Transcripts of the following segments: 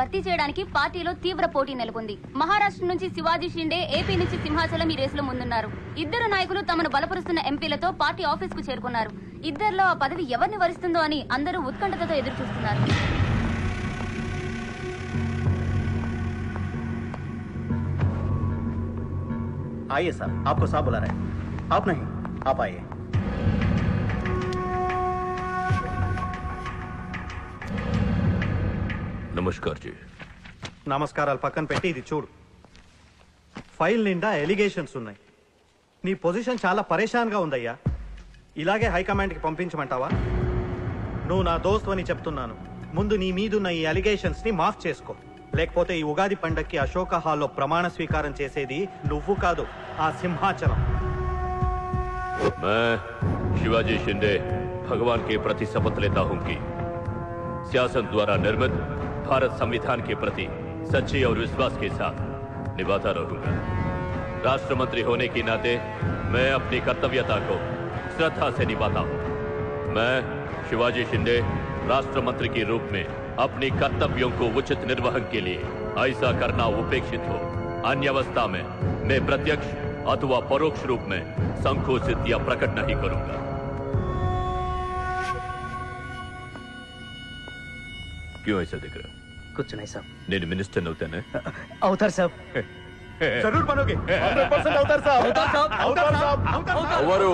భర్తీ చేయడానికి పార్టీలో తీవ్ర పోటీ నెలకొంది. మహారాష్ట్ర నుంచి శివాజీ షిండే, ఏపీ నుంచి సింహాచలం ఈ రేసులో ముందున్నారు. ఇద్దరు నాయకులు తమను బలపరుస్తున్న ఎంపీలతో పార్టీ ఆఫీస్ కు చేరుకున్నారు. ఇద్దరిలో ఆ పదవి ఎవరిని వరిస్తుందో అని అందరూ ఉత్కంఠతతో ఎదురు చూస్తున్నారు. आइए साहब, आपको साहब बुला रहे हैं. आप नहीं, आप आइए. నమస్కార్ జీ. నమస్కారాలు పక్కన పెట్టి ఇది చూడు. ఫైల్ నిండా ఎలిగేషన్స్ ఉన్నాయి. నీ పొజిషన్ చాలా పరేషాన్గా ఉందయ్యా. ఇలాగే హైకమాండ్కి పంపించమంటావా? నువ్వు నా దోస్తు అని చెప్తున్నాను. ముందు నీ మీదున్న ఈ ఎలిగేషన్స్ ని మాఫ్ చేసుకో. లేకపోతే ఈ ఉగాది పండక్కి అశోక హాల్లో ప్రమాణ స్వీకారం చేసేది నువ్వు కాదు, ఆ సింహాచలం. मैं शिवाजी शिंदे भगवान के प्रति शपथ लेता हूं कि शासन द्वारा निर्मित भारत संविधान के प्रति सच्चे और विश्वास के साथ निभाता रहूंगा. राष्ट्र मंत्री होने के नाते मैं अपनी कर्तव्यता को श्रद्धा से निभाता हूं. मैं शिवाजी शिंदे राष्ट्र मंत्री के रूप में अपनी कर्तव्यों को उचित निर्वहन के लिए ऐसा करना उपेक्षित हो, अन्य अवस्था में मैं प्रत्यक्ष अथवा परोक्ष रूप में संकोचित या प्रकट नहीं करूंगा. क्यों ऐसा दिख रहा? कुछ नहीं साहब. నేను మినిస్టర్ అవుతానే? అవుతారు సాబ్. जरूर बनोगे. 100% అవుతారు సాబ్. అవుతారు సాబ్. ఎవరు?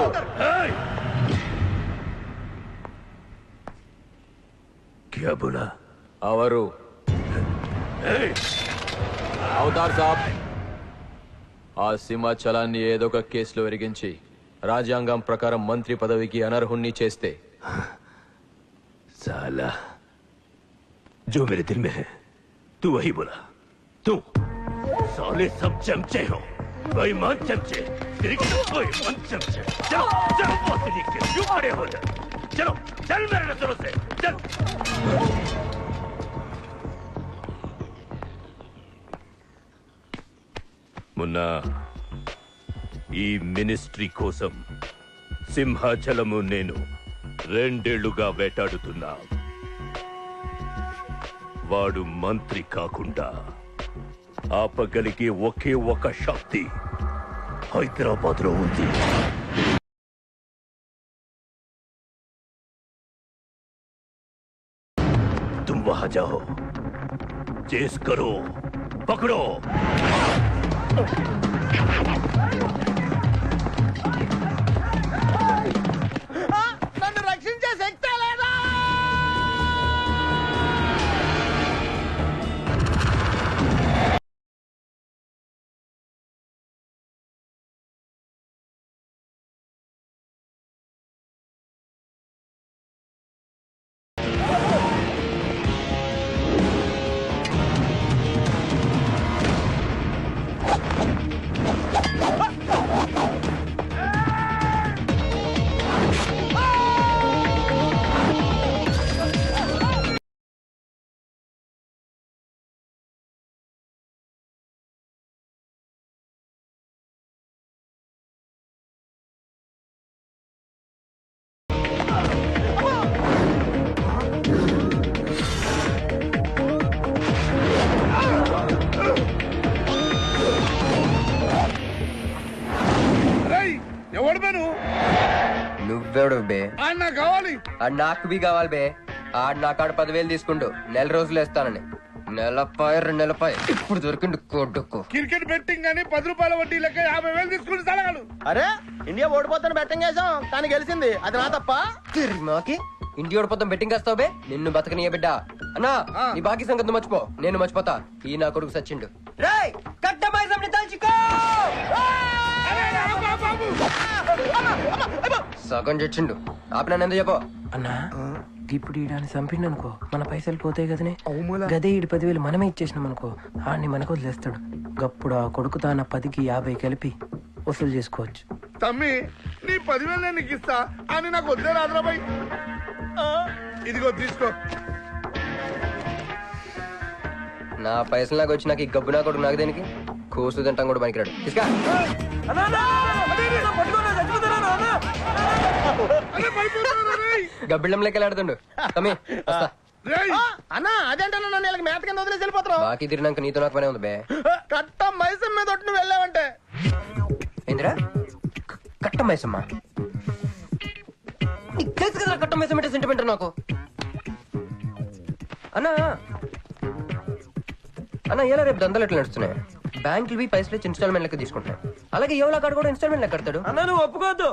क्या बोला? అవరు అవతార్ సాబ్, ఆ సింహాచలాన్ని ఏదో ఒక కేసులో ఎరిగించి రాజ్యాంగం ప్రకారం మంత్రి పదవికి అనర్హుణ్ణి చేస్తే साला जो मेरे दिल में है तू वही बोला. तू साले सब चमचे हो, बेईमान चमचे, बेईमान चमचे. चलो चलो बहुत लिख के क्यों खड़े हो जाए? चलो चल मेरे नजरों से चल. मुन्ना, ఈ మినిస్ట్రీ కోసం సింహాచలము నేను 2 ఏళ్లుగా వేటాడుతున్నా. వాడు మంత్రి కాకుండా ఆపగలిగే ఒకే ఒక శక్తి హైదరాబాద్ లో ఉంది. तुम वहां जाओ, चेस करो, पकड़ो. నన్ను రక్షించే శక్తి లేదా? నువ్వెవడు బే? కావాలి. నాకు బి కావాలి బే. ఆడు నా కాడ 10,000 తీసుకుంటూ 4 రోజులు వేస్తానని. నెలపై 2 నెలపై ఇప్పుడు దొరికిండు కొడుకు. క్రికెట్ బెట్టింగ్ అని 10 రూపాయల వడ్డీ లెక్క 50,000 తీసుకుని సలహాలు. అరే ఇండియా ఓడిపోతాను బెట్టింగ్ వేసాం, కానీ గెలిచింది. అది నా తప్ప? మాకి ఇంటి ఓడిపోతాం బెట్టింగ్ వేస్తావు బే? నిన్ను బతకనియ బిడ్డ. అన్నా నీ బాకీ సంగతి మర్చిపో, నేను మర్చిపోతా. ఈ నా కొడుకు సచ్చిండు. సగం చచ్చిండు. ఆపినా ఎందుకు చెప్పో అన్నా. ఇప్పుడు ఈడాన్ని చంపిండు అనుకో, మన పైసలు పోతాయి కదనే. గదే 10,000 మనమే ఇచ్చేసినాం అనుకో, ఆడిని మనకు వదిలేస్తాడు. గప్పుడు ఆ కొడుకు తాన 10కి 50 కలిపి వసూలు చేసుకోవచ్చు. తమ్మి, నీ 10,000 నీకు ఇస్తా అని నాకు వద్దే రాదురాబాయ్. ఇదిగో తీసుకో. నా పైసలు నాకు వచ్చి నాకు ఈ గబ్బు నా కొడుకు నాకు దేనికి? కోసు తింటాం కూడా పనికిరాడు. తీసుకా. గబ్బిళ్ళం లెక్కలాడుతుండు. తమ్మి వస్తా. రేయ్ అన్నా అదేంటన్నా నన్ను వీళ్ళకి మేత కింద వదిలేసి వెళ్ళిపోతారు. బాకీ తిరిగినాక నీతో నాకు పనే ఉంది బే. కట్ట మైసం మీద ఒట్టు నువ్వు వెళ్ళావంటే ఏందిరా కట్ట మైసమ్మా? నీకు తెలుసు కదా కట్ట మైసం అంటే సెంటిమెంట్ నాకు. అన్నా అన్న ఎలా రేపు దందలు ఎట్లా నడుస్తున్నాయి? బ్యాంకులు పైసలు ఇచ్చి ఇన్స్టాల్మెంట్ లెక్క తీసుకుంటున్నాయి. అలాగే ఎవలా కాడు కూడా ఇన్స్టాల్మెంట్ లెక్క కడతాడు. అన్నా నువ్వు ఒప్పుకోవద్దు.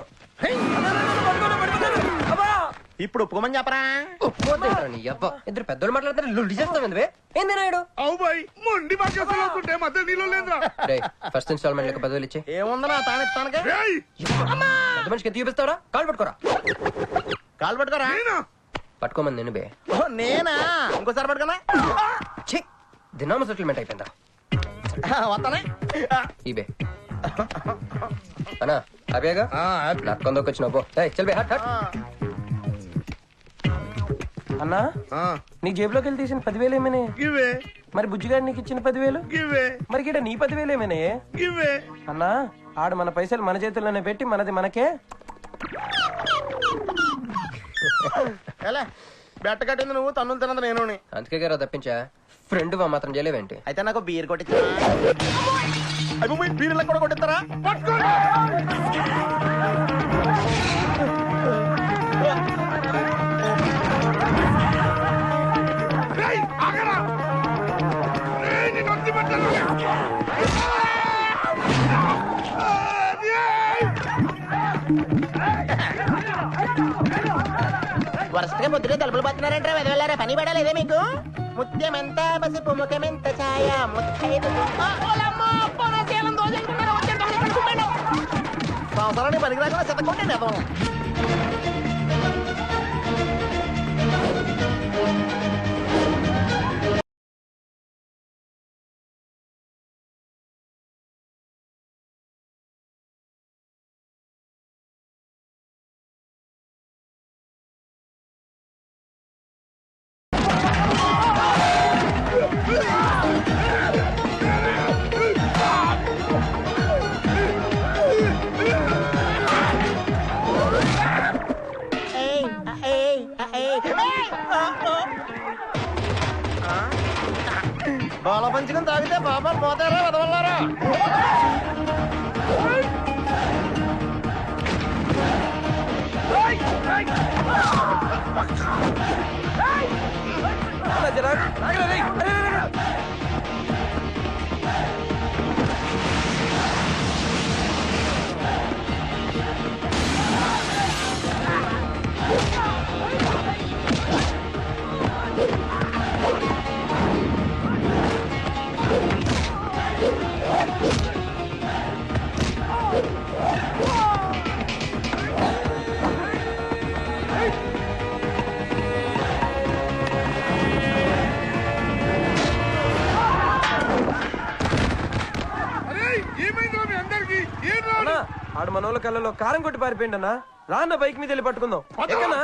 ఇప్పుడు ఒప్పుకోమని చెప్పరా? ఒప్పుకోద్దేంట్రా నీ అబ్బా? ఇద్దరు పెద్దోళ్ళు మాట్లాడతారు లుడ్డి చేస్తావు ఎందువే? ఏంది నాయుడు? అవు బాయ్ మొండి బాకేసలు అవుతుంటే మధ్య నీళ్ళు లేదురా. రే ఫస్ట్ ఇన్స్టాల్మెంట్ లెక్క 10,000 ఇచ్చే. ఏముందన్నా తానెత్తానకే రేయ్ పెద్ద మనిషికి ఎంత చూపిస్తావరా? కాలు పట్టుకోరా. కాలు పట్టుకోరా. నేనా? పట్టుకోమని నేను బే. ఓ, నేనా? ఇంకోసారి పట్టుకున్నా ఛీ దినామ సెటిల్మెంట్ అయిపోయిందా? వస్తానే. ఈ బే అన్నా అవేగా నక్కందోకి వచ్చిన పో. చల్ బే హట్ హట్. అన్నా నీకు జేబులోకి వెళ్ళి తీసిన 10,000 ఏమేనే? గివే మరి బుజ్జిగాడు నీకు ఇచ్చిన 10,000? గివే మరి గిడ నీ 10,000 ఏమేనే? గివే. అన్నా ఆడు మన పైసలు మన చేతుల్లోనే పెట్టి మనది మనకే. ఎలా బెట్ట కట్టింది నువ్వు, తన్నులు తిన్నది నేను. అందుకే గారా తప్పించా. ఫ్రెండ్ మాత్రం చేయలేవేంటి? అయితే నాకు బీర్ కొట్టించా. బీర్లకు కూడా కొట్టిస్తారా? రేయ్ ఆగరా. రేయ్ నీ నొత్తి పట్టాను. వరుసగా ముద్దుగా తలుపులు పడుతున్నారంటే వెళ్ళారా? పని పడలేదే మీకు? ముత్యమెంత పసుపు ముఖమెంత ఛాయ ముత్తైదు సంవత్సరాన్ని పనికి రాకుండా చెత్తకొంటే బాల పంచకం తాగితే పాపాలు పోతారా వదవల్లారా? ఆడు మన వాళ్ళ కళ్ళలో కారం కొట్టి పారిపోయింది అన్న. రాన్న బైక్ మీద వెళ్ళి పట్టుకుందాం. ఎక్కనా?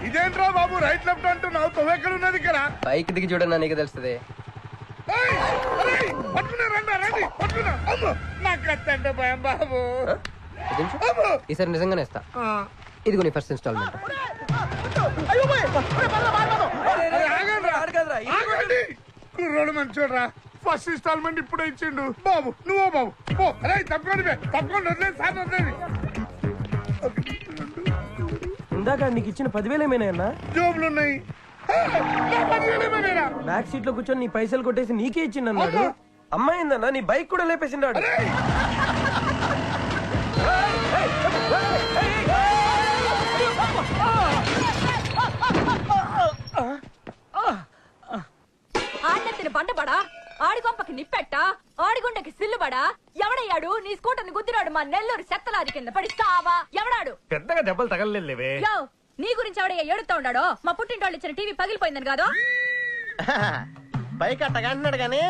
ఇదేంట్రా బాబు రైట్ లెఫ్ట్ అంటున్నావు? తొవ్వెక్కడ ఉన్నది ఇక్కడ? బైక్ దిగి చూడన్నా నీకు తెలుస్తుంది. పట్టుకున్నా రండి రండి పట్టుకున్నా. అమ్మో నాకు కత్తంటే భయం బాబు. ఈసారి నిజంగానే ఇస్తా. ఇదిగో నీ ఫస్ట్ ఇన్స్టాల్మెంట్. కుర్రోడు మంచోడ్రా. ఫస్ట్ ఇన్స్టాల్మెంట్ ఇప్పుడే ఇచ్చిండు బాబు. నువ్వు బాబు పో. అరే తప్పకుండా తప్పకుండా వదిలేదు సార్ వదిలేదు. ఇందాక నీకు ఇచ్చిన 10,000 ఏమేనా అన్న? జోబులు ఉన్నాయి. బ్యాక్ సీట్ లో కూర్చొని నీ పైసలు కొట్టేసి నీకే ఇచ్చిండు అన్నాడు. అమ్మాయిందన్నా నీ బైక్ కూడా లేపేసిండాడు. ఆడినెత్తిన బండబడా, ఆడి కొంపకి నిప్పెట్ట, ఆడిగుండకి సిల్లుబడా, ఎవడయ్యాడు నీ స్కూటర్ ని గుద్దినాడు మా నెల్లూరు చెత్తలారి కింద పడి సావా? ఎవడాడు? పెద్దగా దెబ్బలు తగలలేవే. యో నీ గురించి ఎవడయ్యా ఏడుతా ఉన్నాడో? మా పుట్టింటోళ్ళు ఇచ్చిన టీవీ పగిలిపోయిందని కాదు? పైకి అట్టగంటున్నాడు గాని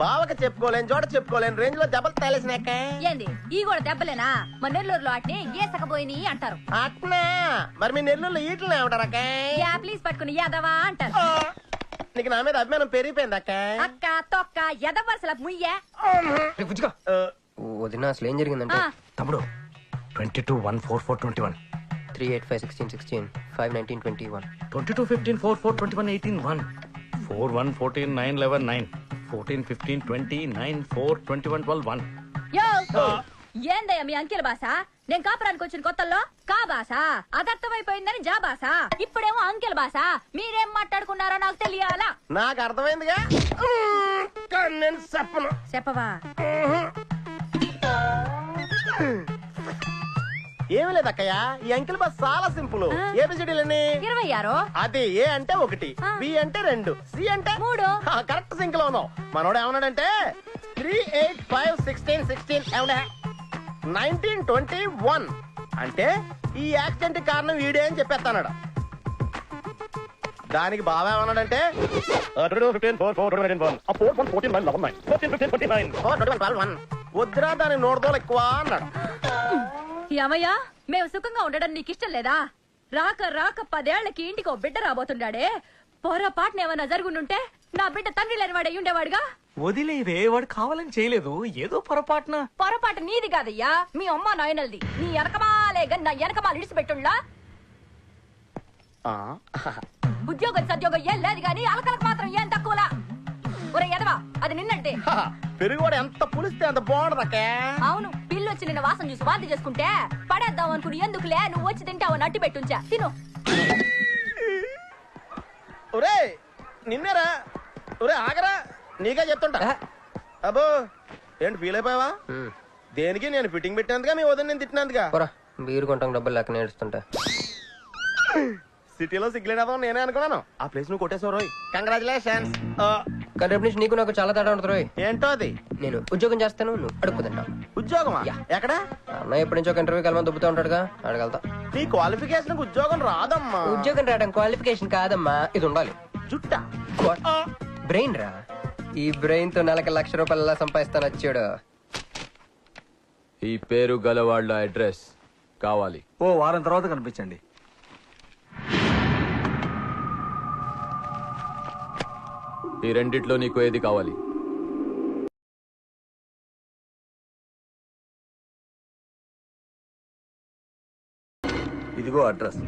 బావకి చెప్పుకోలేని చోట చెప్పుకోలేని రేంజ్ లో దెబ్బలు తేలేసినాక. ఏంది ఈ కూడా దెబ్బలేనా? మా నెల్లూరులో ఆటిని ఏసకపోయిని అంటారు. అట్నా మరి మీ నెల్లూరులో ఈటలు ఏమంటారక్క? యా ప్లీజ్ పట్టుకుని యాదవా అంటారు. నీకు నా మీద అభిమానం పెరిగిపోయింది అక్క. అక్క తొక్క ఎదవరసల ముయ్యే. వదిన అసలు ఏం జరిగిందంటే తమ్ముడు 22 1 4 4 21 3 8 5 16 16 5 19 21 22 15 4 4 21 18 1 4 1 14 9 11 9 14 15 20 9 4 21 12 1. యో ఏందయ్యా మీ అంకెల భాష? నేను కాపురానికి వచ్చిన కొత్తల్లో కా భాష అదర్థమైపోయిందని జా భాష, ఇప్పుడేమో అంకెల భాష. మీరేం మాట్లాడుకున్నారో నాకు తెలియాలా? నాకు అర్థమైందిగా, కానీ నేను చెప్పను. చెప్పవా? ఏమీ లేదు అక్కయ్య, ఈ అంకిల్ బస్ చాలా సింపుల్. ఏబిసిడీలని 26. అది ఏ అంటే 1, బి అంటే 2, సి అంటే 3. కరెక్ట్ సింక్ లో ఉన్నావు. మనోడు ఏమన్నాడంటే 3 8 5 16 16 ఏమన్నా 19 21 అంటే ఈ యాక్సిడెంట్ కారణం వీడే అని చెప్పేస్తాడు. దానికి బాబా ఏమన్నాడంటే 1 వద్దురా దాని నోడదోలు ఎక్కువ అన్నాడు. ఏమయ్యా, మేము సుఖంగా ఉండడం నీకు ఇష్టం లేదా? రాక రాక 10 ఏళ్లకి ఇంటికి ఓ బిడ్డ రాబోతుండాడే. పొరపాటున ఏమన్నా జరుగుండుంటే నా బిడ్డ తండ్రి లేని వాడు అయ్యుండేవాడుగా. వదిలేవే, వాడు కావాలని చేయలేదు, ఏదో పొరపాటున. పొరపాటు నీది కాదయ్యా, మీ అమ్మ నాయనల్ది. నీ వెనకమాలే గన్ నా వెనకమాల ఇడిచిపెట్టుండ్లా. ఉద్యోగం సద్యోగం ఏం లేదు గాని అలకలకు మాత్రం ఏం తక్కువలా. ఒరే ఎదవా, అది నిన్నంటే. పెరుగు కూడా ఎంత పులిస్తే అంత బాగుండదు అక్క. అవును, పిల్లు వచ్చి నిన్న వాసన చూసి వాంతి చేసుకుంటే పడేద్దాం అనుకుని ఎందుకులే నువ్వు వచ్చి తింటావని అట్టి పెట్టుంచా. తిను. ఒరే నిన్నేరా, ఒరే ఆగరా, నీకే చెప్తుంటా. అబ్బో ఏంటి ఫీల్ అయిపోయావా? దేనికి? నేను ఫిట్టింగ్ పెట్టినందుగా, మీ వదిన నేను తిట్టినందుగా. బీరు కొంటాం డబ్బులు లెక్క నేడుస్తుంటా. సిటీలో సిగ్గులేదా నేనే అనుకున్నాను. ఆ ప్లేస్ నువ్వు కొట్టేసావు రోయ్, కంగ్రాచులేషన్స్. కానీ రేపు నుంచి నీకు నాకు చాలా తేడా ఉంటుంది రోయ్. ఏంటో అది? నేను ఉద్యోగం చేస్తాను, నువ్వు అడుక్కుతింటావు. ఉద్యోగమా? ఎక్కడ? అన్న ఎప్పటి నుంచి ఒక ఇంటర్వ్యూకి వెళ్ళమని దుబ్బుతూ ఉంటాడుగా, అడగలుగుతా. నీ క్వాలిఫికేషన్ ఉద్యోగం రాదమ్మా. ఉద్యోగం రావడం క్వాలిఫికేషన్ కాదమ్మా, ఇది ఉండాలి. జుట్టా? బ్రెయిన్ రా. ఈ బ్రెయిన్ తో నెలకి ₹1,00,000 సంపాదిస్తాను వచ్చాడు. ఈ పేరు గల వాళ్ళ అడ్రస్ కావాలి. ఓ వారం తర్వాత కనిపించండి. ఈ రెండిట్లో నీకు ఏది కావాలి? ఇదిగో అడ్రస్,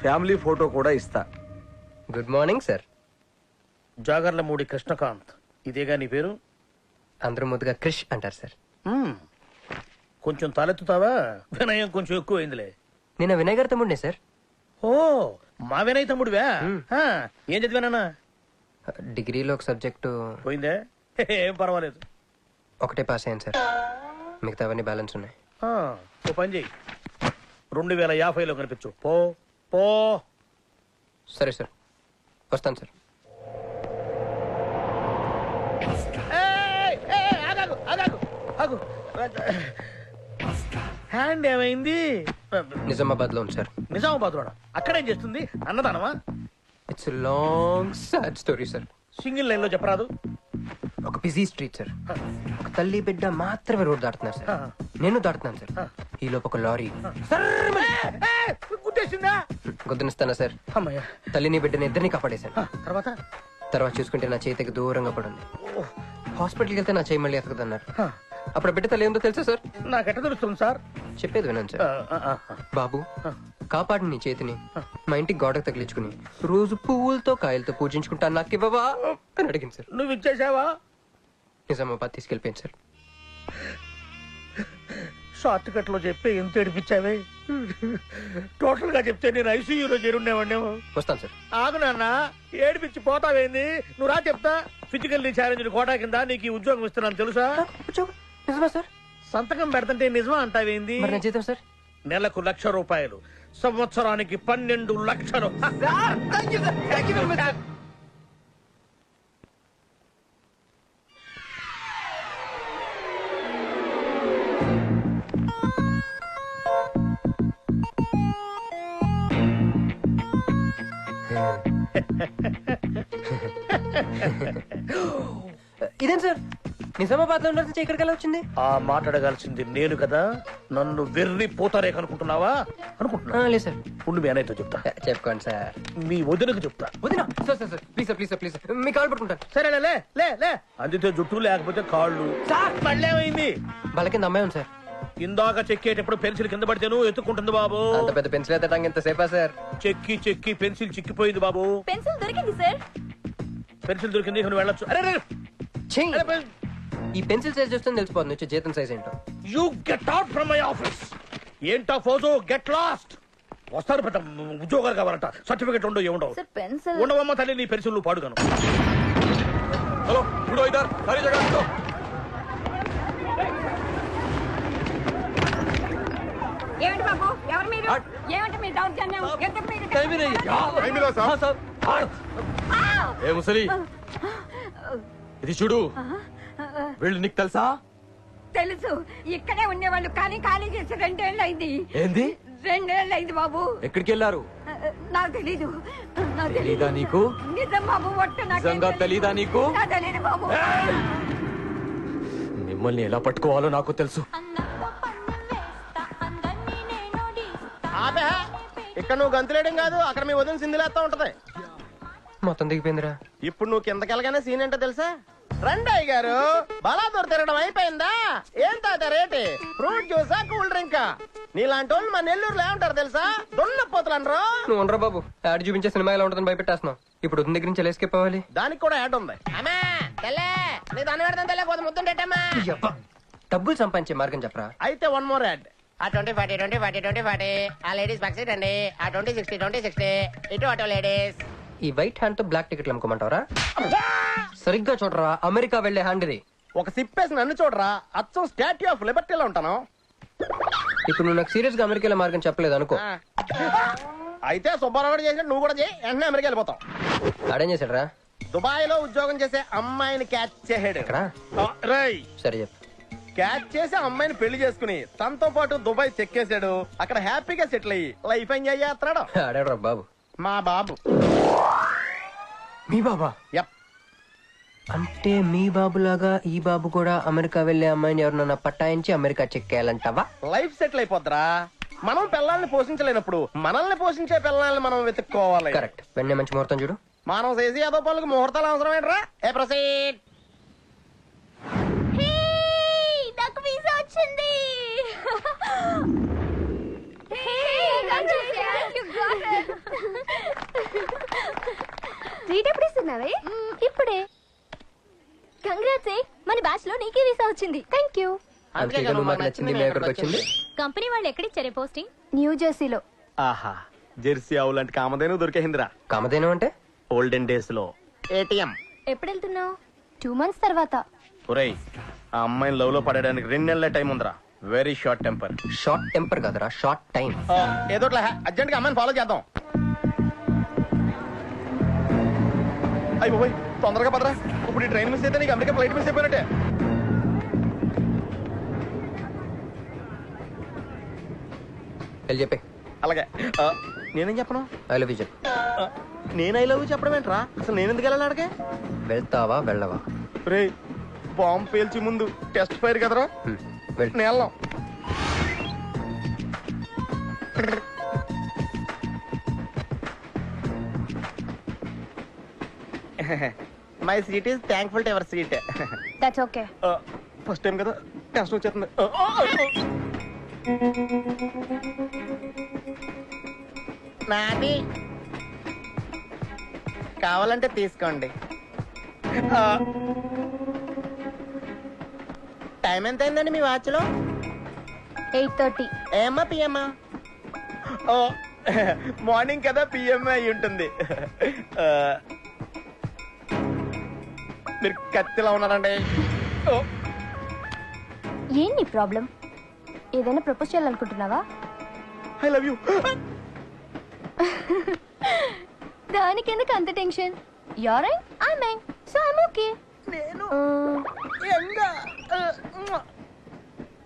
ఫ్యామిలీ ఫోటో కూడా ఇస్తా. Good morning sir. Jagarlamudi Krishnakant, ఇదేగా నీ పేరు? అందరూ ముద్దుగా క్రిష్ అంటారు సార్. కొంచెం తలెత్తుతావా? వినయం కొంచెం ఎక్కువైందిలే. నేను వినయ్ గారి తమ్ముడినే సార్. ఓ మా వినయ్ తమ్ముడివా? ఏం చదివానా? డిగ్రీలో ఒక సబ్జెక్టు పోయిందే, ఏం పర్వాలేదు. ఒకటే పాస్ అయ్యాను సార్, మిగతావన్నీ బ్యాలెన్స్ ఉన్నాయి. ఓ పని చెయ్యి, 2050లో కనిపించు. పో పో. సరే సార్, వస్తాను సార్. హ్యాండ్ ఏమైంది? నిజామాబాద్ లో ఉంది సార్. నిజామాబాద్ రోడ్. అక్కడేం చేస్తుంది? అన్నదానమా? It's long sad story sir. Single line లో చెప్పరాదు? ఒక బిజీ స్ట్రీట్ సార్, ఒక తల్లి బిడ్డ మాత్రమే రోడ్ దాటుతున్నారు సార్. నేను దాటుతున్నాను సార్. ఈ లోపు ఒక లారీ గుద్దేసిందా? గుద్దనిస్తానా సార్? అమ్మయ్య. తల్లిని బిడ్డని ఇద్దరిని కాపాడేశాను. తర్వాత చూసుకుంటే నా చేతికి దూరంగా పడింది. హాస్పిటల్కి వెళ్తే నా చేయి మళ్ళీ ఎతకదన్నారు. అప్పుడు బిడ్డ తల్లి ఏందో తెలుసా సార్? నాకెట్ట తెలుస్తుంది సార్? చెప్పేది వినండి సార్. బాబు, కాపాడు నీ చేతిని, మా ఇంటికి గోడకు తగిలించుకుని రోజు పువ్వులతో కాయలతో పూజించుకుంటా, నాకు ఇవ్వవా అని అడిగింది సార్. నువ్వు ఇచ్చేసావా? నిజామాబాద్ తీసుకెళ్ళిపోయింది సార్. షార్ట్ కట్ లో చెప్పి ఎంత ఏడిపించావే. టోటల్ గా చెప్తే నేను ఐసీయూలో చేరుండేవాడినేమో. వస్తాను సార్. ఆగు నాన్న, ఏడిపించి పోతావేంది? నువ్వు రా చెప్తా. ఫిజికల్ ఛాలెంజ్ కోటా కింద నీకు ఈ ఉద్యోగం ఇస్తున్నాను తెలుసా? నిజమా సార్? సంతకం పెడతంటే నిజమా అంటావేంది? మరి నా జీతం సార్? నెలకు ₹1,00,000, సంవత్సరానికి 12 లక్షలు. ఇదేం సార్ నిజామాబాద్ లో ఉండాల్సి ఇక్కడికి ఎలా వచ్చింది? ఆ మాట్లాడగాల్సింది నేను కదా, నన్ను వెర్రి పోతారే అనుకుంటున్నావా? అనుకుంటున్నా లేదు సార్. ఉండు మీ అన్నయ్యతో చెప్తా. చెప్పుకోండి సార్. మీ వదినకు చెప్తా. వదినా sir sir sir please sir please sir please me call పట్టుకుంటాను. సరే లే లే లే అందితే జుట్టు లేకపోతే కాళ్ళు. మళ్ళీ ఏమైంది? వాళ్ళ కింద అమ్మాయి ఉంది సార్. ఇందాక చెక్కేటప్పుడు పెన్సిల్ కింద పడితేను ఎత్తుకుంటుంది బాబు. అంత పెద్ద పెన్సిల్ ఎత్తడానికి ఎంత సేపా సార్? చెక్కి చెక్కి పెన్సిల్ చిక్కిపోయింది బాబు. పెన్సిల్ దొరికింది సార్. పెన్సిల్ దొరికింది, నువ్వు వెళ్ళొచ్చు. అరే ఈ పెన్సిల్ సైజ్ చూస్తే తెలిసిపోతుంది వచ్చే జీతం సైజ్ ఏంటో. You get out from my office. ఏంటా ఫోజో, గెట్ లాస్ట్. వస్తారు పెద్ద ఉద్యోగాలు కావాలంట, సర్టిఫికెట్ ఉండవు ఏముండవు. సార్ పెన్సిల్ ఉండవమ్మ తల్లి, నీ పెన్సిల్ నువ్వు పాడుగాను. హలో ఇప్పుడు ఇద్దరు హరి జగన్. ఏమిటి బాబు, ఎవరు మీరు? ఏమిటి మీ దౌర్జన్యం? ఎందుకు మీరు ఏ ముసలి, ఇది చూడు. వీళ్ళు నీకు తెలుసా? తెలుసు, ఇక్కడే ఉండేవాళ్ళు కానీ ఖాళీ చేసి 2 ఏళ్ళు అయింది. ఏంది? 2 ఏళ్ళు అయింది బాబు. ఎక్కడికి వెళ్ళారు? నాకు తెలీదు. తెలీదా నీకు? నిజం బాబు, ఒట్టు నిజంగా తెలీదా నీకు? తెలీదు బాబు. మిమ్మల్ని ఎలా పట్టుకోవాలో నాకు తెలుసు. ఆపే, ఇక్కడ నువ్వు గంతులేయడం కాదు, అక్కడ మీ వదిన సింధులేస్తా ఉంటది. మొత్తం దిగిపోయిందిరా. ఇప్పుడు నువ్వు కిందకెళ్ళగానే సీన్ ఏంటో తెలుసా? రండయ్య గారు, బలాదూర్ తిరగడం అయిపోయిందా? ఏం తాత రేటి? Fruit జ్యూసా, cool డ్రింకా? నీలాంటి వాళ్ళు మా నెల్లూరులో ఏమంటారు తెలుసా? దొన్నపోతులు అనరు. నువ్వు ఉండరా బాబు, యాడ్ చూపించే సినిమా ఎలా ఉంటుందని భయపెట్టేస్తున్నావు. ఇప్పుడు వదిన దగ్గర నుంచి ఎలా ఎస్కేప్ అవ్వాలి? దానికి కూడా యాడ్ ఉంది. అమ్మా తెల్లే, నీ దాన్ని పెడతాను తెల్లే, కొద్ది ముద్దుండేటమ్మా. డబ్బులు సంపాదించే మార్గం చెప్పరా. అయితే 1 more యాడ్. ఆ 20-40 20-40 20-40 ఆ లేడీస్ పక్క సీట్ అండి. ఆ 20-60 20-60 ఇటు అటు లేడీస్. ఈ వైట్ హ్యాండ్ తో బ్లాక్ టికెట్లు అమ్ముకోమంటావరా? సరిగ్గా చూడరా, అమెరికా వెళ్లే హ్యాండ్ ఇది. ఒక సిప్పేసి నన్ను చూడరా, అచ్చం స్టాట్యూ ఆఫ్ లిబర్టీలో ఉంటాను. ఇప్పుడు నువ్వు నాకు సీరియస్ గా అమెరికా మార్గం చెప్పలేదు అనుకో. అయితే సుబ్బారావు చేసినట్టు నువ్వు కూడా చేయి, వెంటనే అమెరికా వెళ్ళిపోతాం. ఆడేం చేశాడు రా? దుబాయ్ లో ఉద్యోగం చేసే అమ్మాయిని క్యాచ్ చేసాడు. ఇక్కడ రై సరే చెప్పు. క్యాచ్ చేసి అమ్మాయిని పెళ్లి చేసుకుని తనతో పాటు దుబాయ్ చెక్కేశాడు. అక్కడ హ్యాపీగా సెటిల్ అయ్యి లైఫ్ ఎంజాయ్ చేస్తున్నాడు. ఆడాడు బాబు. మా బాబు. మీ బాబా? యప్. అంటే మీ బాబులాగా ఈ బాబు కూడా అమెరికా వెళ్లే అమ్మాయిని ఎవరినన్నా పట్టాయించి అమెరికా చెక్కేయాలంటావా? లైఫ్ సెటిల్ అయిపోద్దిరా. మనం పిల్లల్ని పోషించలేనప్పుడు మనల్ని పోషించే పిల్లల్ని మనం వెతుక్కోవాలి. కరెక్ట్. వెన్నే మంచి ముహూర్తం చూడు. మనం చేసి ఏదో పనులకు ముహూర్తాలు అవసరం ఏంట్రా? ఏ ప్రొసీడ్. నాకు వీసా వచ్చింది. ట్రీట్ ఎప్పుడు ఇస్తున్నావే? ఇప్పుడే. కంగ్రాట్స్, మన బ్యాచ్ లో నీకే వీసా వచ్చింది. Thank you. అందుకే నువ్వు మాకు నచ్చింది, మేము ఎక్కడికి వచ్చింది. కంపెనీ వాళ్ళు ఎక్కడిచ్చారే పోస్టింగ్? న్యూ జెర్సీలో. ఆహా, జెర్సీ ఆవు లాంటి కామధేను దొరికేహిందిరా. కామధేను అంటే? ఓల్డెన్ డేస్ లో ఏటీఎం. ఎప్పుడు వెళ్తున్నావు? 2 months తర్వాత. ఒరేయ్, ఆ అమ్మాయిని లవ్ లో పడడానికి 2 నెలల టైం ఉందిరా. Very short temper. Short temper కదరా, షార్ట్ టైం. ఏదో అర్జెంట్ గా అమ్మాయిని ఫాలో చేద్దాం. అయ్యి పోయి తొందరగా పదరా. ఇప్పుడు ఈ ట్రైన్ మిస్ అయితే నీకు అమెరికా ఫ్లైట్ మిస్ అయిపోయినట్టే. వెళ్ళి చెప్పే. అలాగే. నేనేం చెప్పను? ఐ లవ్ యూ చెప్పు. నేను ఐ లవ్ యూ చెప్పడం ఏంట్రా? అసలు నేను ఎందుకు వెళ్ళాలి అడిగే? వెళ్తావా వెళ్ళవా? రే, బాంబు పేల్చి ముందు టెస్ట్ ఫైర్ కదరా. వెళ్ళు. నేను వెళ్ళాం. My seat is thankful to ever seat. That's okay. First time కదా, టెన్షన్ వచ్చేస్తుంది. నాది కావాలంటే తీసుకోండి. టైం ఎంత అయిందండి మీ వాచ్ లో? 8:30. ఏమ్మా పిఎమ్మా? మార్నింగ్ కదా, పిఎం అయి ఉంటుంది. మీరు కత్తిలా ఉన్నారండి. ఏంటి ప్రాబ్లం? ఏదైనా ప్రపోజ్ చేయాలనుకుంటున్నావా? I love you. దానికి ఎందుకు అంత tension? You're I mine, so I'm okay.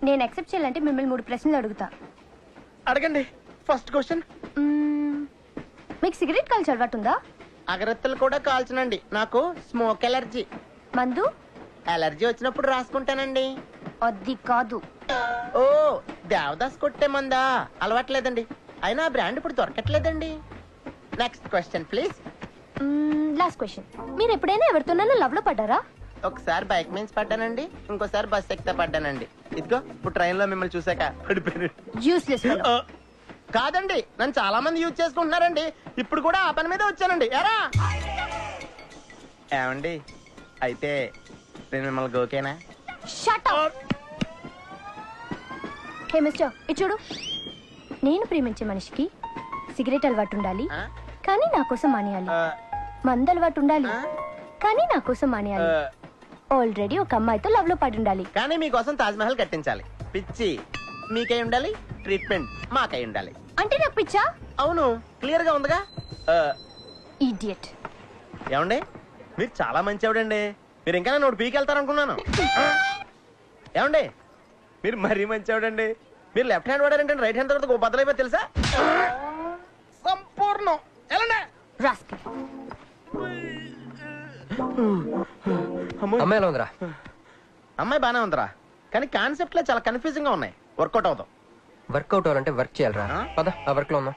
నేను యాక్సెప్ట్ చేయాలంటే మిమ్మల్ని 3 ప్రశ్నలు అడుగుతా. అడగండి. ఫస్ట్ క్వశ్చన్, మీకు సిగరెట్ కాల్చి అలవాటు ఉందా? అగరత్తులు కూడా కాల్చనండి, నాకు స్మోక్ ఎలర్జీ. మందు? అలర్జీ వచ్చినప్పుడు రాసుకుంటానండి. అది కాదు. ఓ దేవదాస్ కొట్టే మందా అలవాట్లేదండి. అయినా ఆ బ్రాండ్ ఇప్పుడు దొరకట్లేదండి. Next question please. Last question. మీరు ఎప్పుడైనా ఎవరితోనైనా లవ్ లో పడ్డారా? ఒకసారి బైక్ మీన్స్ పడ్డానండి, ఇంకోసారి బస్ ఎక్కితే పడ్డానండి. ఇదిగో ఇప్పుడు ట్రైన్ లో మిమ్మల్ని చూసాక పడిపోయాను. యూస్లెస్ కాదండి, నన్ను చాలా మంది యూజ్ చేసుకుంటున్నారండి. ఇప్పుడు కూడా ఆ పని మీద వచ్చానండి. ఎరా ఏమండి, అయితే నేను మిమ్మల్ని గోకేనా? Shut up. హే మిస్టర్, ఇది చూడు. నేను ప్రేమించే మనిషికి సిగరెట్ అలవాటు ఉండాలి, కానీ నా కోసం మానేయాలి. మందు అలవాటు ఉండాలి, కానీ నా కోసం మానేయాలి. ఆల్రెడీ ఒక అమ్మాయితో లవ్ లో పడి ఉండాలి, కానీ మీకోసం తాజ్ మహల్ కట్టించాలి. పిచ్చి మీకై ఉండాలి, ట్రీట్మెంట్ మాకై ఉండాలి. అంటే నాకు పిచ్చా? అవును, క్లియర్ గా ఉందిగా. ఇడియట్. ఏమండి, మీరు చాలా మంచి ఆవిడండి. మీరు ఇంకా నన్ను పీకెళ్తారనుకున్నాను. ఏమండి, మీరు మరీ మంచి ఆవిడండి. మీరు లెఫ్ట్ హ్యాండ్ వాడారంటే రైట్ హ్యాండ్ తర్వాత బద్దలైపోయి తెలుసా? సంపూర్ణం. అమ్మాయి ఎలా ఉందిరా? అమ్మాయి బానే ఉందిరా, కానీ కాన్సెప్ట్ లో చాలా కన్ఫ్యూజింగ్ గా ఉన్నాయి. వర్కౌట్ అవుతాం. వర్కౌట్ అవ్వాలంటే వర్క్ చేయాలరా. పద ఆ వర్క్ లో ఉందా.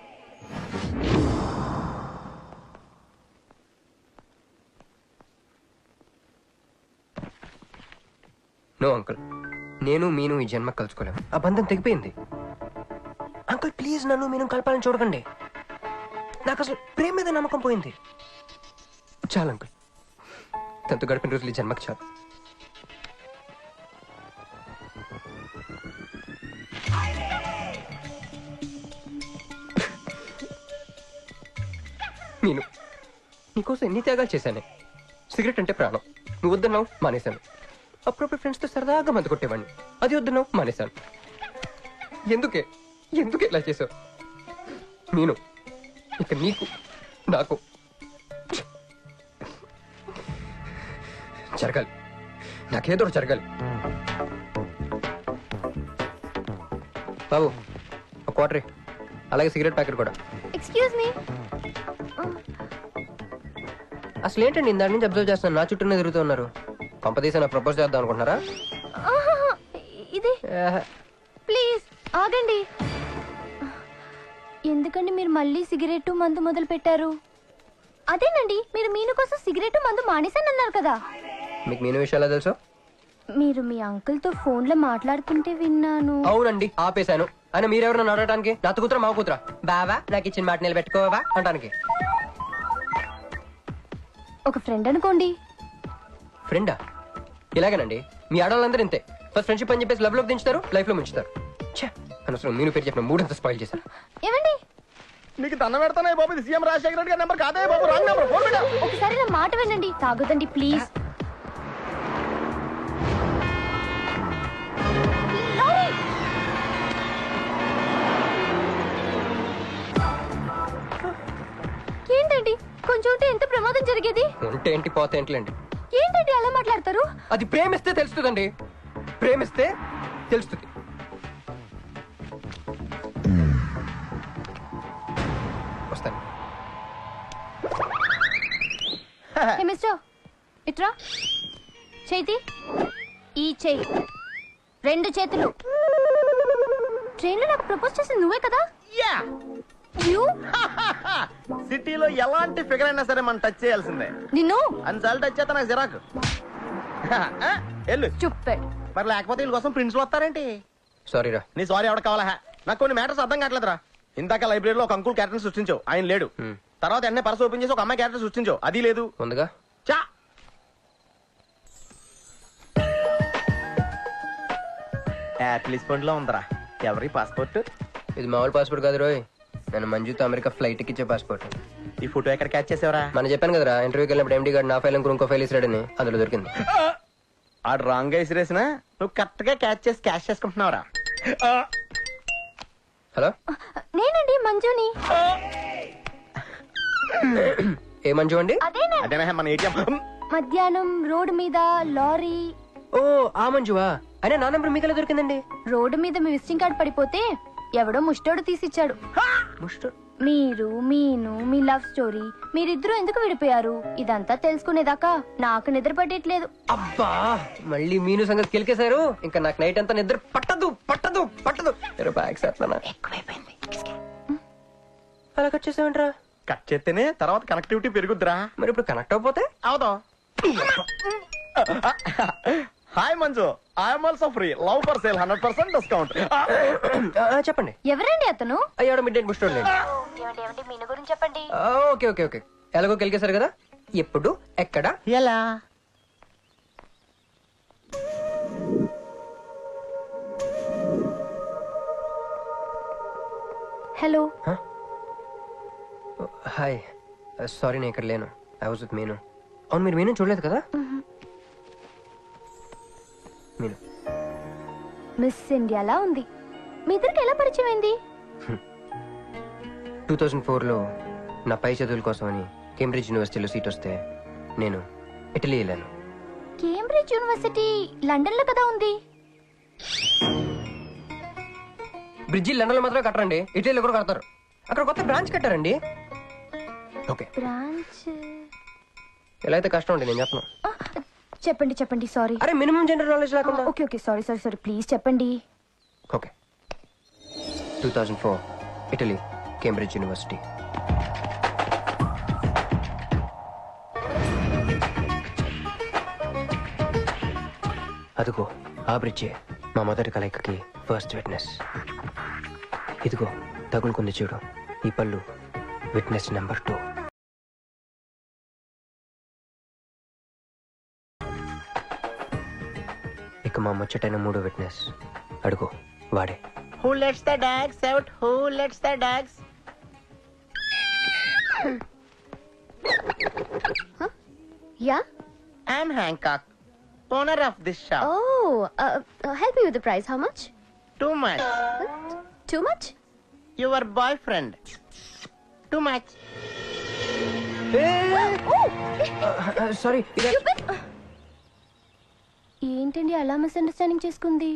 నో అంకుల్, నేను మీను ఈ జన్మ కలుసుకోలేము. ఆ బంధం తెగిపోయింది. అంకుల్ ప్లీజ్ నన్ను మీను కలపాలని చూడకండి. నాకు అసలు ప్రేమ మీద నమ్మకం పోయింది. చాలు అంకుల్, తనతో గడిపిన రోజులు ఈ జన్మకు చాలు. నేను నీకోసం ఎన్ని త్యాగాలు చేశానే. సిగరెట్ అంటే ప్రాణం, నువ్వు వద్దన్నావు మానేశాను. అప్పుడప్పుడు ఫ్రెండ్స్తో సరదాగా మందు కొట్టేవాడిని, అది వద్దన్నావు మానేశాను. ఎందుకే ఇలా చేసావు? నేను ఇక నీకు నాకు జరగాలి, నాకేదో జరగాలి. బాబు ఒక క్వార్టర్, అలాగే సిగరెట్ ప్యాకెట్ కూడా. Excuse me. అసలు ఏంటండి ఇందాక నుంచి అబ్జర్వ్ చేస్తాను, నా చుట్టూనే తిరుగుతూ ఉన్నారు. కంపదీసా నా ప్రపోజ్ చేద్దాం అనుకుంటున్నారా? ఇది ప్లీజ్ ఆగండి. ఎందుకండి మీరు మళ్ళీ సిగరెట్ మందు మొదలు పెట్టారు? అదేనండి, మీరు మీను కోసం సిగరెట్ మందు మానేశానన్నారు కదా. మీకు మీను విషయాలు తెలుసు? మీరు మీ అంకుల్ తో ఫోన్ లో మాట్లాడుతుంటే విన్నాను. అవునండి, ఆపేశాను. ఆయన మీరెవరన్నా అడగటానికి? నా కూతురా మా కూతురా? బావా నాకు ఇచ్చిన మాట నిలబెట్టుకోవా అంటానికి. ఒక ఫ్రెండ్ అనుకోండి. ఫ్రెండా? ఇలాగేనండి, మీ ఆడవాళ్ళందరూ ఇంతే. ఫస్ట్ ఫ్రెండ్షిప్ అని చెప్పేసి లవ్ లో దించుతారు, లైఫ్ లో ముంచుతారు. అనవసరం మీను పేరు చెప్పిన మూడంతా స్పాయిల్ చేశారు. ఏమండి, నీకు దండం పెడతానే బాబు, ఇది సీఎం రాజశేఖర రెడ్డి గారి నెంబర్ కాదే బాబు, రాంగ్ నెంబర్. ఫోన్ పెట్టా. ఒకసారి నా మాట వినండి. తాగొద్దండి ప్లీజ్. ఏంటండి, కొంచెం ఉంటే ఎంత ప్రమాదం జరిగేది. ఉంటే ఏంటి, పోతే ఏంటిలేండి. ఏంటండి అలా మాట్లాడతారు? అది ప్రేమిస్తే తెలుస్తుందండి, ప్రేమిస్తే తెలుస్తుంది. వస్తాను. మిస్టర్ ఇట్రా. చేతి ఈ చేయి, రెండు చేతులు. ట్రైన్ లో నాకు ప్రపోజ్ చేసింది నువ్వే కదా? సిటీలో ఎలాంటి ఫిగర్ అయినా సరే మనం టచ్ చేయాల్సిందే. నిన్ను అన్నిసార్లు టచ్ చేస్తా నాకు జిరాకు. ఎల్లు చూపే. మరి లేకపోతే వీళ్ళ కోసం ప్రిన్స్ వస్తారేంటి? సారీ రా. నీ సారీ ఎవడ కావాలా? నాకు కొన్ని మ్యాటర్స్ అర్థం కావట్లేదురా. ఇందాక లైబ్రరీలో ఒక అంకుల్ క్యారెక్టర్ సృష్టించావు, ఆయన లేడు. తర్వాత ఎన్నే పర్స్ ఓపెన్ చేసి ఒక అమ్మాయి క్యారెక్టర్ సృష్టించావు, అది లేదు. ఉందిగా. చా యాపిల్ పండ్ లో ఉందరా. ఎవరి పాస్పోర్ట్? ఇది మామూలు పాస్పోర్ట్ కాదు రోయ్, నేను మంజుతో అమెరికా ఫ్లైట్ ఇచ్చే పాస్పోర్ట్. ఈ ఫోటో ఎక్కడ క్యాచ్ చేసావరా? మనం చెప్పాను కదరా, ఇంటర్వ్యూకి వెళ్ళినప్పుడు ఎండి గారు నా ఫైల్ ఇంకో ఫైల్ ఇస్తాడని, అందులో దొరికింది. ఆడు రాంగ్ గా ఇసిరేసిన నువ్వు కరెక్ట్ గా క్యాచ్ చేసి క్యాష్ చేసుకుంటున్నావురా. హలో, నేనండి మంజుని. ఏ మంజు అండి? అదేనా మన ఏటీఎం. మధ్యాహ్నం రోడ్డు మీద లారీ. ఓ ఆ మంజువా? అయినా నా నంబర్ మీకెలా దొరికిందండి? రోడ్డు మీద మీ విజిటింగ్ కార్డ్ పడిపోతే ఎవడో ముష్టోడు తీసిచ్చాడు. ముష్ట మీరు మీను మీ లవ్ స్టోరీ మీరిద్దరూ ఎందుకు విడిపోయారు ఇదంతా తెలుసుకునేదాకా నాకు నిద్ర పట్టట్లేదు. అబ్బా మళ్ళీ మీను సంగతి కెలికేశారు. ఇంకా నాకు నైట్ అంతా నిద్ర పట్టదు పట్టదు పట్టదు. బ్యాగ్స్ ఎక్కువైపోయింది. అలా కట్ చేసామంటరా? కట్ చేస్తేనే తర్వాత కనెక్టివిటీ పెరుగుద్దిరా. మరి ఇప్పుడు కనెక్ట్ అయిపోతే అవుతాం. Hi Manju, I'm also free. Love for sale 100% discount. చెప్పండి. ఎవరండి అతను? అయ్యాడు మిడ్ నైట్ బుక్ స్టోర్ లేండి. మీను గురించి చెప్పండి. Okay okay okay. ఎలాగో కెలికేశారు కదా, ఎప్పుడు ఎక్కడ ఎలా? హలో. హాయ్, సారీ నేను ఇక్కడ లేను. ఐ వాజ్ విత్ మీను. అవును, మీరు మీను చూడలేదు కదా? మీను మిస్ ఇండియాలా ఉంది. మీ ఇద్దరికి ఎలా పరిచయం అయింది? 2004లో నా పై చదువుల కోసమని కేంబ్రిడ్జ్ యూనివర్సిటీలో సీట్ వస్తే నేను ఇటలీ వెళ్ళాను. కేంబ్రిడ్జ్ యూనివర్సిటీ లండన్ లో కదా ఉంది. బ్రిడ్జి లండన్ లో మాత్రమే కట్టరండి, ఇటలీలో కూడా కడతారు. అక్కడ కొత్త బ్రాంచ్ కట్టారండి. ఓకే, బ్రాంచ్ ఎలా అయితే కష్టం అండి, నేను చెప్పను. చెప్పండి చెప్పండి. సారీ. అరే మినిమం జనరల్ నాలెడ్జ్ లేకుండా. Okay okay, sorry sorry sorry, please చెప్పండి. Okay, 2004 Italy, Cambridge university. అదిగో ఆ బ్రిడ్జే మా మొదటి కలయికకి ఫస్ట్ విట్నెస్. ఇదిగో తగులుకుంది చూడు ఈ పళ్ళు, విట్నెస్ నెంబర్ 2. ఇక మా ముచ్చటైన 3వ విట్నెస్ అడుగు, వాడే. Who lets the dogs out? Who lets the dogs? Yeah. I'm Hancock, owner of this shop. Help you with the price. How much? Too much. Too much? Your boyfriend. Too much. Sorry. ఏంటండి అలా misunderstanding చేసుకుంది?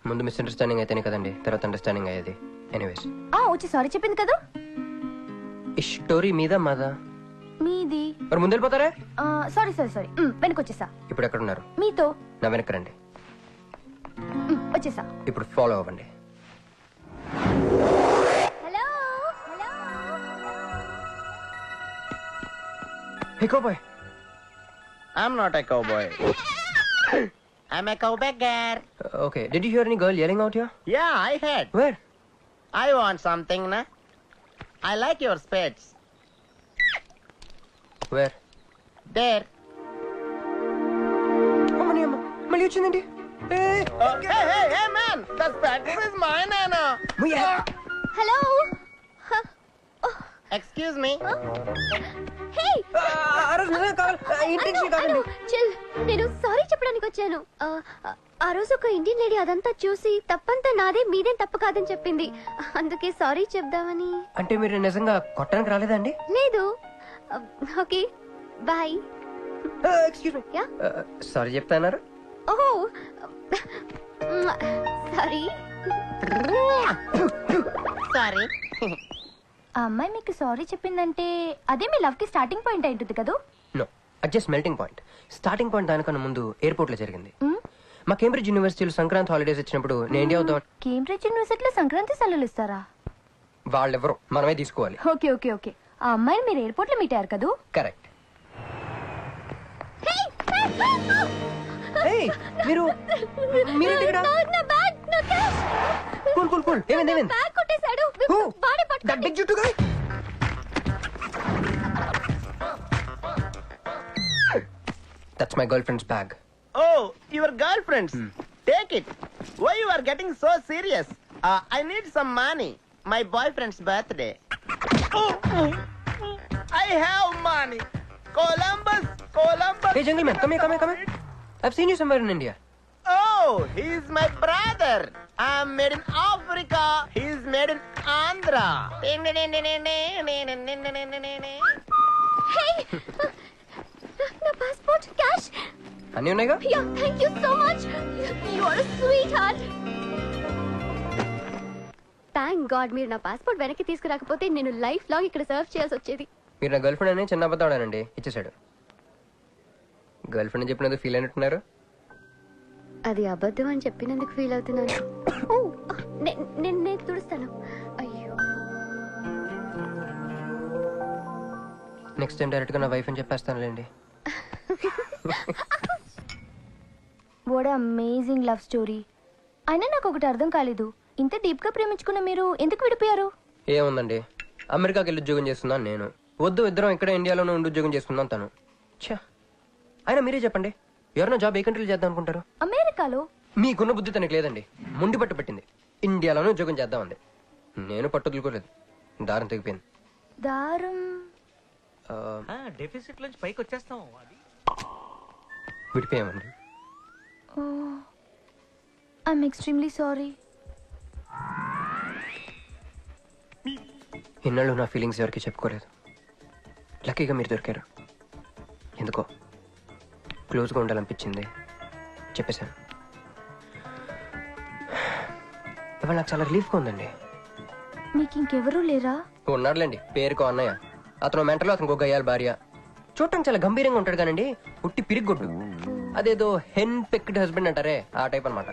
ముందు misunderstanding అయితేనే కదండి తర్వాత understanding అయ్యేది. Anyways, వచ్చి sorry చెప్పింది కదా. ఈ స్టోరీ మీద మాదా? మీది. మరి ముందు వెళ్ళిపోతారే? సారీ సారీ సారీ, వెనకొచ్చేసా. ఇప్పుడు ఎక్కడున్నారు? మీతో. నా వెనక్కి రండి. వచ్చేసా. ఇప్పుడు ఫాలో అవ్వండి. Hello. Hey cowboy. I'm not a cowboy. I'm a cowbagger. Okay, did you hear any girl yelling out here? Yeah, I heard. Where? I want something, na? I like your spades. Where? There. అమ్మని అమ్మ, మళ్ళీ వచ్చిందండి. Hey, man! The spades is mine, Anna. Hello. Excuse me. నేను sorry చెప్పడానికి వచ్చాను. ఆ రోజు ఒక ఇండియన్ లేడీ అదంతా చూసి తప్పంతా నాదే మీదేం తప్పు కాదని చెప్పింది. అందుకే సారీ చెప్దామని. అంటే మీరు నిజంగా కొట్టడానికి రాలేదండి? లేదు. Okay bye. Excuse me. Sorry చెప్తాన్నారు. ఓహో సారీ. Sorry. ఆ అమ్మాయి మీకు సారీ చెప్పిందంటే అదే మీ లవ్ కి స్టార్టింగ్ పాయింట్ అయింటుంది కదా? No, just melting point. Starting point దానికన్నా ముందు ఎయిర్పోర్ట్ లో జరిగింది. మా కేంబ్రిడ్జ్ యూనివర్సిటీలో సంక్రాంతి హాలిడేస్ ఇచ్చినప్పుడు నేను ఇండియా వద్దాం. కేంబ్రిడ్జ్ యూనివర్సిటీలో సంక్రాంతి సెలవులు ఇస్తారా? వాళ్ళెవరో మనమే తీసుకోవాలి. Okay okay okay. ఆ అమ్మాయిని మీరు ఎయిర్పోర్ట్ లో మీట్ అయ్యారు కదా? కరెక్ట్. మీరు కూల్ కూల్ కూల్. ఏమైంది? బ్యాగ్ కొట్టేశాడు. వాడే పట్టుకోండి. బిగ్ జుట్టు guy. That's my girlfriend's bag. Oh, your girlfriend's. Take it. Why you are getting so serious? I need some money. My boyfriend's birthday. I have money. Columbus. Hey, gentleman, come here. I've seen you somewhere in India. Oh, he's my brother. I'm made in Africa. He's made in Andhra. Hey! నా passport, cash అన్నీ ఉన్నాయిగా? Yeah, thank you so much. You are a sweetheart. Thank God మీరు నా passport వెనక్కి తీసుకురాకపోతే నేను life long ఇక్కడ serve చేయాల్సి వచ్చేది. మీరు నా గర్ల్ ఫ్రెండ్ అని చిన్న అబద్ధాడానండి, ఇచ్చేసాడు. గర్ల్ ఫ్రెండ్ చెప్పినందుకు ఫీల్ అయినట్టున్నారు. అది అబద్ధం అని చెప్పినందుకు ఫీల్ అవుతున్నాను. ఓ, నేను తుడుస్తాను. అయ్యో, నెక్స్ట్ టైం డైరెక్ట్ గా నా వైఫ్ అని చెప్పేస్తానులేండి. What amazing love story. అయినా నాకు ఒకటి అర్థం కాలేదు, ఇంత డీప్ గా ప్రేమించుకున్న మీరు ఎందుకు విడిపోయారు? ఏముందండి, అమెరికాకి వెళ్ళి ఉద్యోగం చేస్తున్నాను నేను. వద్దు, ఇద్దరం ఇక్కడ ఇండియాలోనే ఉండి ఉద్యోగం చేసుకుందాం తను. ఛా, అయినా మీరే చెప్పండి, ఎవరైనా జాబ్ ఏ కంట్రీలో చేద్దాం అనుకుంటారు? అమెరికాలో? మీకున్న బుద్ధి తనకి లేదండి, ముండి పట్టు పెట్టింది. ఇండియాలోనే ఉద్యోగం చేద్దామంది. నేను పట్టుదలుకోలేదు, దారం తెగిపోయింది. దారం డెఫిసిట్ నుంచి పైకి వచ్చేస్తాం. విడిపోయామండి. I'm extremely sorry. ఇన్నాళ్ళు నా ఫీలింగ్స్ ఎవరికి చెప్పుకోలేదు. లక్కీగా మీరు దొరికారు. ఎందుకో క్లోజ్గా ఉండాలనిపించింది, చెప్పేశాను. ఇవాళ నాకు చాలా రిలీఫ్గా ఉందండి. మీకు ఇంకెవరూ లేరా? ఉన్నాడులేండి, పేరుకో అన్నయ్య. అతను మెంటలో, అతను గొగ్గయ్యాలి భార్య. చూడటానికి చాలా గంభీరంగా ఉంటాడు కానండి, ఉట్టి పిరిగొడ్డు. అదేదో హెన్ పెక్డ్ హస్బెండ్ అంటారే, ఆ టైప్ అన్నమాట.